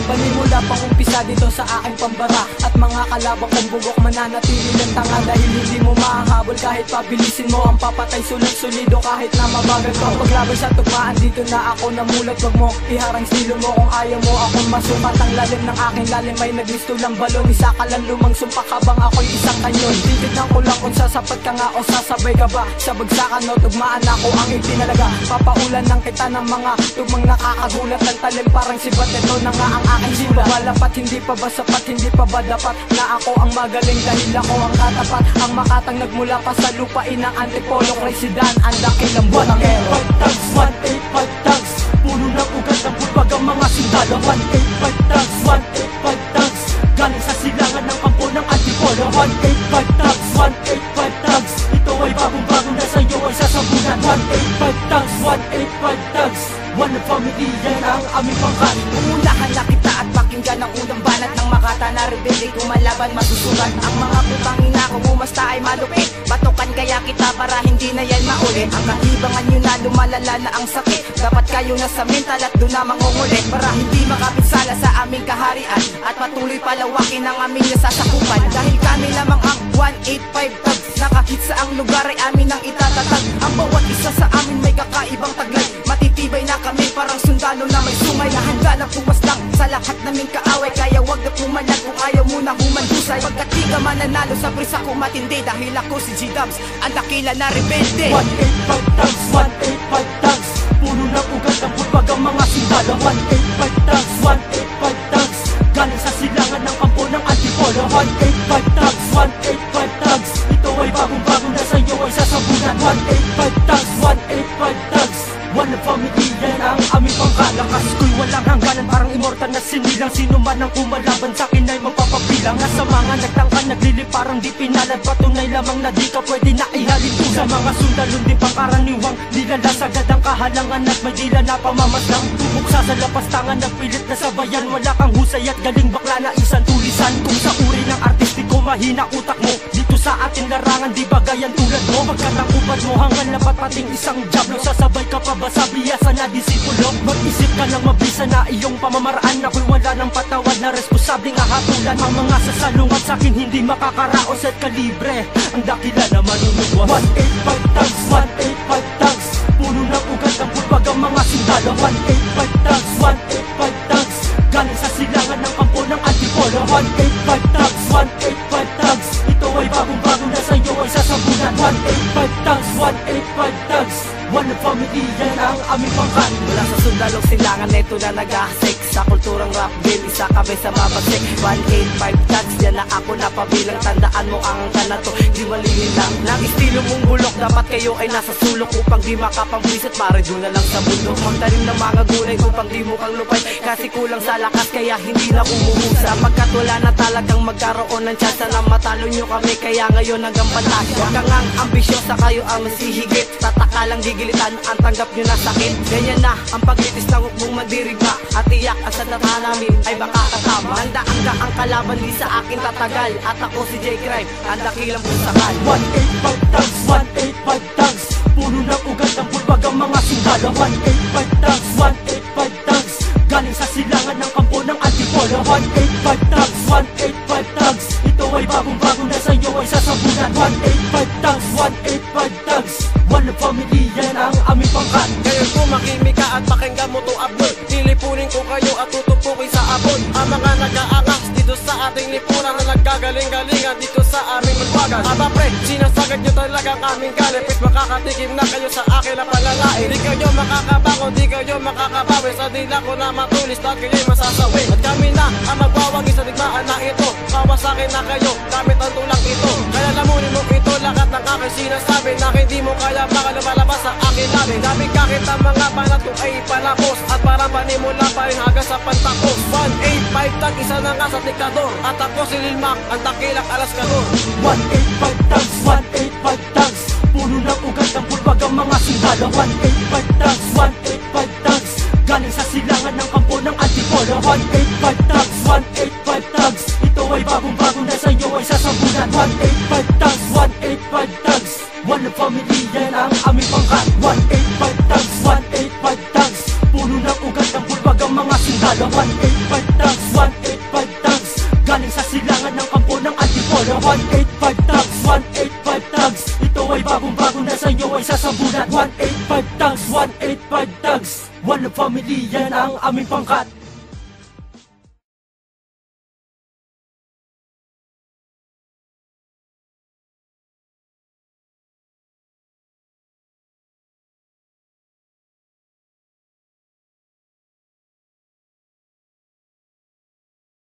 Panimula pang umpisa dito sa aking pambara, at mga kalabang kong bugok mananatili lang tanga, dahil hindi mo mahahabol kahit pabilisin mo ang papatay. Sulit solido kahit na mabagal ko, paglaban sa tugmaan dito na ako namulat. Wag mo iharang stilo mo kung ayaw mo akong masukat. Ang lalim ng aking lalim ay naglisto lang balon, isa ka lang lumang sumpak habang ako'y isang kanyon. Titignan ko lang kung sasapat ka nga o sasabay ka ba sa bagsakan o tugmaan. Ako ang itinalaga, papaulan ng kita ng mga tugmang nakakagulat ng talim parang sibat. Ito na nga ang aking simba, walapat hindi pa ba sapat, hindi pa ba dapat na ako ang magaling dahil ako ang katapat, ang makatang nagmula pa sa lupain ng Antipolo, Cresidan, ang dakilang butangero. 185 thugs, 185 thugs, puno ng ugat ng pulpag ang mga sundalo. 185 thugs, 185 thugs, galing sa silangan ng kampo ng Antipolo. 185 thugs, 185 thugs, ito ay bagong-bago na sa'yo ay sasabunan. 185 thugs, 185 thugs, one family, yan ang aming pangkat. Uunahan na kita at pakinggan ang unang banat ng Makata na rebelde. Kumalaban masusugat ang mga putangina kung umasta ay malupit. Batukan kaya kita para hindi na yan maulit. Ang kahibangan nyo na lumalala na ang sakit, dapat kayo na sa mental at doon na mangungulit, para hindi makapinsala sa aming kaharian at patuloy palawakin ang aming nasasakupan. Dahil kami lamang ang 185 thugs, nakahit sa ang lugar ay amin ang itatatag. Ang bawat isa sa amin may kakaibang taglay, matitibay na kami parang sundalo na may sumay, na handa na pumaslang sa lahat naming kaaway. Kaya wag na pumalag kung ayaw mo na humandusay, pagkat di ka mananalo sa prisa ko matindi, dahil ako si G-Dubs, ang dakila na rebelde. 185 thugs, 185 thugs, puno ng ugat ng pulpag ang mga sundalo. 185 thugs, 185 thugs, galing sa silangan ng kampo ng Antipolo. 185 thugs, 185 thugs, ito ay bagong-bago na sa'yo ay sasabunan. 185 thugs, 185 thugs, one family, yan ang aming pangkat. Lakas ko'y walang hangganan, parang immortal na sinilang. Sino man ang kumalaban sa'kin ay magpapabilang. Nasa mga nagtangka, naglilip parang di pinalad, patunay lamang na di ka pwede na ihalin. Sa mga sundalon di pangkaraniwang nilalasagad ang kahalangan at may dila na pamamaslang. Tubuksa sa lapastangan, nagpilit na sabayan. Wala kang husay at galing, bakla na isang tulisan. Kung sa uri ng artistiko mahina utak mo, dito sa atin larangan di bagayan tulad mo. Pagkat ang upad mo hanggang lapat pating isang jablo, sasabay ka pa ba sa biyasa na disipulo? Mag-isip ka lang mabisa na iyong pamamaraan, ako'y wala ng patawad na responsabling ahatulan. Ang mga sasalungat sa'kin hindi makakaraos at kalibre, ang dakila na manunugwas. 185 thugs, 185 thugs, puno ng ugat ng pulpag ang mga sundalo. 185 thugs, 185 thugs, galing sa silangan ng kampo ng Antipolo. 185 thugs, 185 thugs, ito ay bagong-bago na sa'yo ay sasabunan. 185 thugs, 185 thugs, one family, yan ang aming pangkat. Mula sa sundalong silangan, neto na nag-ahasik sa kulturang rap game, isa kami sa mabasik. 185 thugs, yan na ako napabilang. Tandaan mo ang na to, di malihin lang ng estilo mong bulok. Dapat kayo ay nasa sulok upang di makapangbisit, pare doon na lang sa bundok. Magtanim ng mga gulay upang di mo kang lupay, kasi kulang sa lakas kaya hindi na umuhusa. Pagkat wala na talagang magkaroon ng tsansa na matalo nyo kami, kaya ngayon hanggang pantasya. Huwag kang ang ambisyosa, kayo ang masihigit. Tataka lang gigilitan ang tanggap nyo na sakit. Ganyan na ang paglitis ng hukbong mandirigma, at iyak ang sanata namin ay baka katama. Nandaan ka ang kalaban, di sa akin tatagal, at ako si J-Crime, ang dakilang pusakal. 185 thugs, 185 thugs, puno ng ugat ng pulpag ang mga sundalo. 185 thugs, 185 thugs, galing sa silangan ng kampo ng Antipolo. 185 thugs, 185 thugs, ito ay bagong-bago na sa'yo ay sasabunan. 185 thugs, 185 thugs, one family, yan ang aming pangkat. Ngayon kumakimik ka at pakinggan mo to upload, lilipunin ko kayo at tutupukin sa abon. Ang mga nag-aangas dito sa ating lipunan na nagkagaling-galingan dito sa aming magwagan. Aba pre, sinasagad nyo talagang aming galing, pwes makakatikim na kayo sa akin na palalain. Di kayo makakabangon, di kayo makakabawi, sa dila ko na matulis at kayo'y masasawi. At kami na ang magwawagi sa digmaan na ito, kawasakin na kayo gamit ang tulang ito. Kaya lamunin mo ito, lahat ng aking sinasabi, na hindi mo kaya baka lumalabas sa akin labi. Dami kakit ang mga banat ko ay palapos, at parang panimula pa rin hanggang sa pantapos. 185 tag, isa na nga sa diktador, at ako si Lil Mac, ang dakilang alaskador. 185 thugs, 185 thugs, puno ng ugat ng pulpag ang mga sundalo. 185 thugs, 185 thugs, galing sa silangan ng kampo ng Antipolo. 185 thugs, 185 thugs, ito ay bagong-bago na sa'yo ay sasabunan. 185 silangan ng kampo ng Antipolo. 185 thugs, 185 thugs, ito ay bagong-bago na sa inyo ay sasambulan. 185 thugs, 185 thugs, walang pamilya na ang aming pangkat.